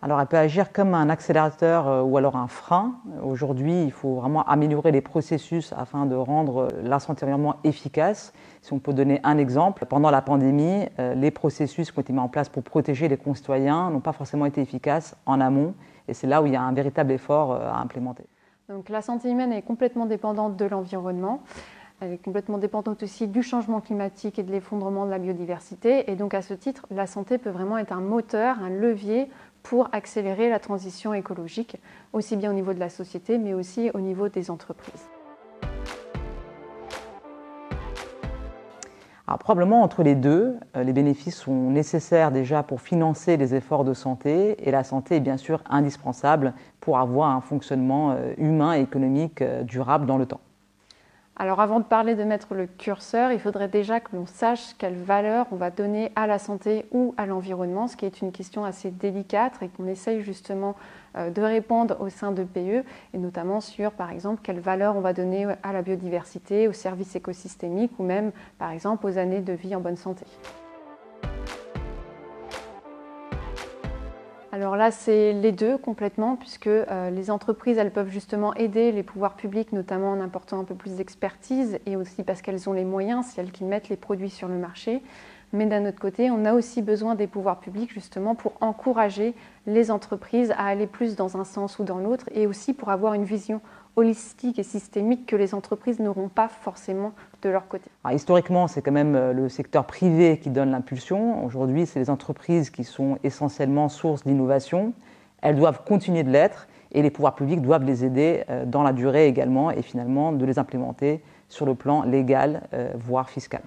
Alors elle peut agir comme un accélérateur ou alors un frein. Aujourd'hui, il faut vraiment améliorer les processus afin de rendre la santé environnement efficace. Si on peut donner un exemple, pendant la pandémie, les processus qui ont été mis en place pour protéger les concitoyens n'ont pas forcément été efficaces en amont. Et c'est là où il y a un véritable effort à implémenter. Donc la santé humaine est complètement dépendante de l'environnement. Elle est complètement dépendante aussi du changement climatique et de l'effondrement de la biodiversité. Et donc à ce titre, la santé peut vraiment être un moteur, un levier pour accélérer la transition écologique, aussi bien au niveau de la société, mais aussi au niveau des entreprises. Alors, probablement entre les deux, les bénéfices sont nécessaires déjà pour financer les efforts de santé et la santé est bien sûr indispensable pour avoir un fonctionnement humain et économique durable dans le temps. Alors avant de parler de mettre le curseur, il faudrait déjà que l'on sache quelle valeur on va donner à la santé ou à l'environnement, ce qui est une question assez délicate et qu'on essaye justement de répondre au sein de PE, et notamment sur, par exemple, quelle valeur on va donner à la biodiversité, aux services écosystémiques ou même, par exemple, aux années de vie en bonne santé. Alors là, c'est les deux complètement, puisque les entreprises, elles peuvent justement aider les pouvoirs publics, notamment en apportant un peu plus d'expertise et aussi parce qu'elles ont les moyens, c'est elles qui mettent les produits sur le marché. Mais d'un autre côté, on a aussi besoin des pouvoirs publics justement pour encourager les entreprises à aller plus dans un sens ou dans l'autre et aussi pour avoir une vision holistique et systémique que les entreprises n'auront pas forcément de leur côté. Alors, historiquement, c'est quand même le secteur privé qui donne l'impulsion. Aujourd'hui, c'est les entreprises qui sont essentiellement source d'innovation. Elles doivent continuer de l'être et les pouvoirs publics doivent les aider dans la durée également et finalement de les implémenter sur le plan légal, voire fiscal.